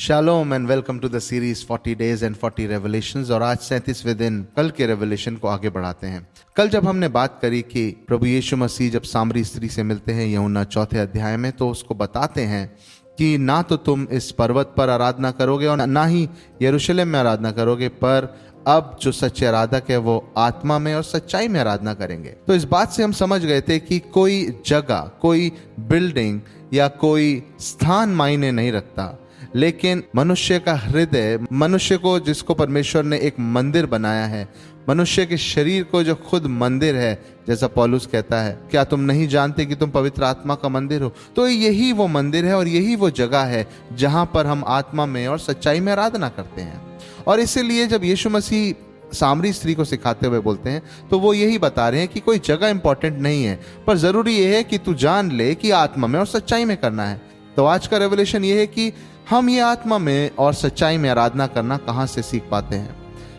Shalom and welcome to the series 40 days and 40 revelations. और आज 37वें दिन कल के रेवलेशन को आगे बढ़ाते हैं। कल जब हमने बात करी कि प्रभु यीशु मसीह जब सामरी स्त्री से मिलते हैं यूहन्ना 4 अध्याय में, तो उसको बताते हैं कि ना तो तुम इस पर्वत पर आराधना करोगे और ना ही यरूशलेम में आराधना करोगे, पर अब जो सच्चे आराधक है वो आत्मा में और सच्चाई में आराधना करेंगे। तो इस बात से हम समझ गए थे कि कोई जगह, कोई बिल्डिंग या कोई स्थान मायने नहीं रखता, लेकिन मनुष्य का हृदय, मनुष्य को जिसको परमेश्वर ने एक मंदिर बनाया है, मनुष्य के शरीर को जो खुद मंदिर है, जैसा पौलुस कहता है, क्या तुम नहीं जानते कि तुम पवित्र आत्मा का मंदिर हो? तो यही वो मंदिर है और यही वो जगह है जहां पर हम आत्मा में और सच्चाई में आराधना करते हैं। और इसीलिए जब यीशु मसीह सामरी स्त्री को सिखाते हुए बोलते हैं तो वो यही बता रहे हैं कि कोई जगह इंपॉर्टेंट नहीं है, पर जरूरी यह है कि तू जान ले कि आत्मा में और सच्चाई में करना है। तो आज का रेवलेशन ये है कि हम ये आत्मा में और सच्चाई में आराधना करना कहाँ से सीख पाते हैं।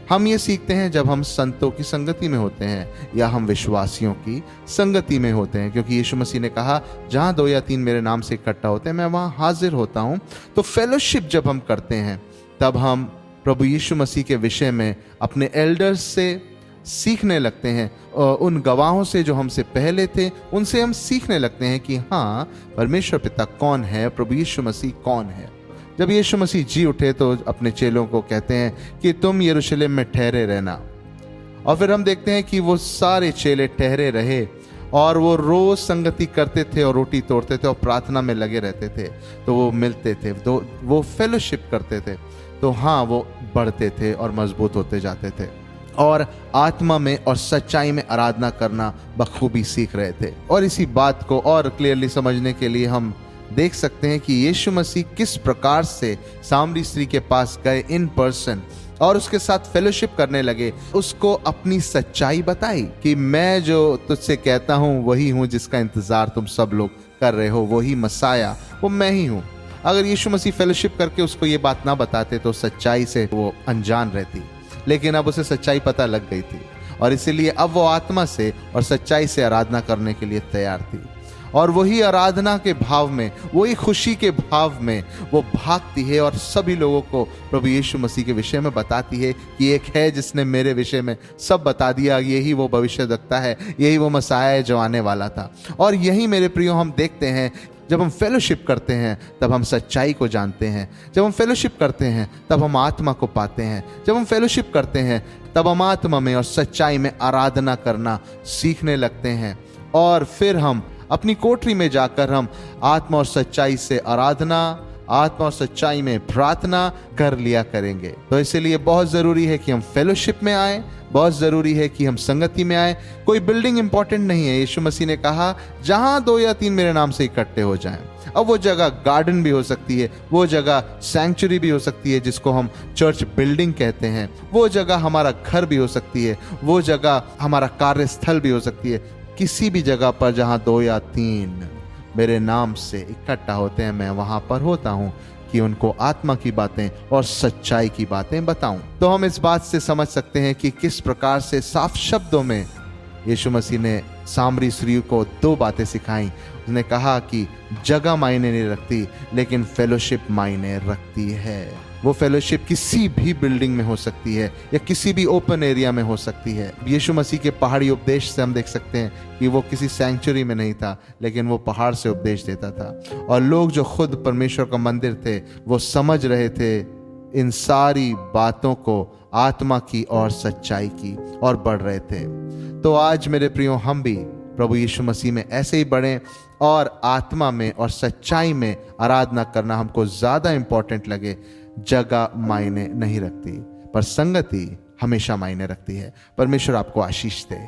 हम ये सीखते हैं जब हम संतों की संगति में होते हैं या हम विश्वासियों की संगति में होते हैं, क्योंकि यीशु मसीह ने कहा जहाँ 2 या 3 मेरे नाम से इकट्ठा होते हैं मैं वहाँ हाजिर होता हूँ। तो फेलोशिप जब हम करते हैं तब हम प्रभु यीशु मसीह के विषय में अपने एल्डर्स से सीखने लगते हैं, उन गवाहों से जो हमसे पहले थे उनसे हम सीखने लगते हैं कि हाँ, परमेश्वर पिता कौन है, प्रभु यीशु मसीह कौन है। जब यीशु मसीह जी उठे तो अपने चेलों को कहते हैं कि तुम यरूशलेम में ठहरे रहना, और फिर हम देखते हैं कि वो सारे चेले ठहरे रहे और वो रोज संगति करते थे और रोटी तोड़ते थे और प्रार्थना में लगे रहते थे। तो वो मिलते थे, तो वो फेलोशिप करते थे, तो हाँ, वो बढ़ते थे और मजबूत होते जाते थे और आत्मा में और सच्चाई में आराधना करना बखूबी सीख रहे थे। और इसी बात को और क्लियरली समझने के लिए हम देख सकते हैं कि यीशु मसीह किस प्रकार से सामरी स्त्री के पास गए इन पर्सन और उसके साथ फेलोशिप करने लगे, उसको अपनी सच्चाई बताई कि मैं जो तुझसे कहता हूँ वही हूँ जिसका इंतजार तुम सब लोग कर रहे हो, वही मसाया, वो मैं ही हूँ। अगर यीशु मसीह फेलोशिप करके उसको ये बात ना बताते तो सच्चाई से वो अनजान रहती, लेकिन अब उसे सच्चाई पता लग गई थी और इसीलिए अब वो आत्मा से और सच्चाई से आराधना करने के लिए तैयार थी। और वही आराधना के भाव में, वही खुशी के भाव में वो भागती है और सभी लोगों को प्रभु यीशु मसीह के विषय में बताती है कि एक है जिसने मेरे विषय में सब बता दिया, यही वो भविष्यद्वक्ता है, यही वो मसाया है जो आने वाला था। और यही मेरे प्रियो हम देखते हैं, जब हम फेलोशिप करते हैं तब हम सच्चाई को जानते हैं, जब हम फेलोशिप करते हैं तब हम आत्मा को पाते हैं, जब हम फेलोशिप करते हैं तब हम आत्मा में और सच्चाई में आराधना करना सीखने लगते हैं। और फिर हम अपनी कोठरी में जाकर हम आत्मा और सच्चाई से आराधना, आत्मा और सच्चाई में प्रार्थना कर लिया करेंगे। तो इसलिए बहुत ज़रूरी है कि हम फेलोशिप में आए, बहुत ज़रूरी है कि हम संगति में आए। कोई बिल्डिंग इंपॉर्टेंट नहीं है। यीशु मसीह ने कहा जहाँ 2 या 3 मेरे नाम से इकट्ठे हो जाएं। अब वो जगह गार्डन भी हो सकती है, वो जगह सैंक्चुरी भी हो सकती है जिसको हम चर्च बिल्डिंग कहते हैं, वो जगह हमारा घर भी हो सकती है, वो जगह हमारा कार्यस्थल भी हो सकती है। किसी भी जगह पर जहाँ 2 या 3 मेरे नाम से इकट्ठा होते हैं मैं वहां पर होता हूँ कि उनको आत्मा की बातें और सच्चाई की बातें बताऊं। तो हम इस बात से समझ सकते हैं कि किस प्रकार से साफ शब्दों में यीशु मसीह ने सामरी स्त्री को 2 बातें सिखाई। उसने कहा कि जगह मायने नहीं रखती, लेकिन फेलोशिप मायने रखती है। वो फेलोशिप किसी भी बिल्डिंग में हो सकती है या किसी भी ओपन एरिया में हो सकती है। यीशु मसीह के पहाड़ी उपदेश से हम देख सकते हैं कि वो किसी सैंक्चुरी में नहीं था, लेकिन वो पहाड़ से उपदेश देता था और लोग जो खुद परमेश्वर का मंदिर थे वो समझ रहे थे इन सारी बातों को, आत्मा की और सच्चाई की, और बढ़ रहे थे। तो आज मेरे प्रियो हम भी प्रभु यीशु मसीह में ऐसे ही बढ़ें और आत्मा में और सच्चाई में आराधना करना हमको ज़्यादा इम्पोर्टेंट लगे। जगह मायने नहीं रखती, पर संगति हमेशा मायने रखती है। परमेश्वर आपको आशीष दे।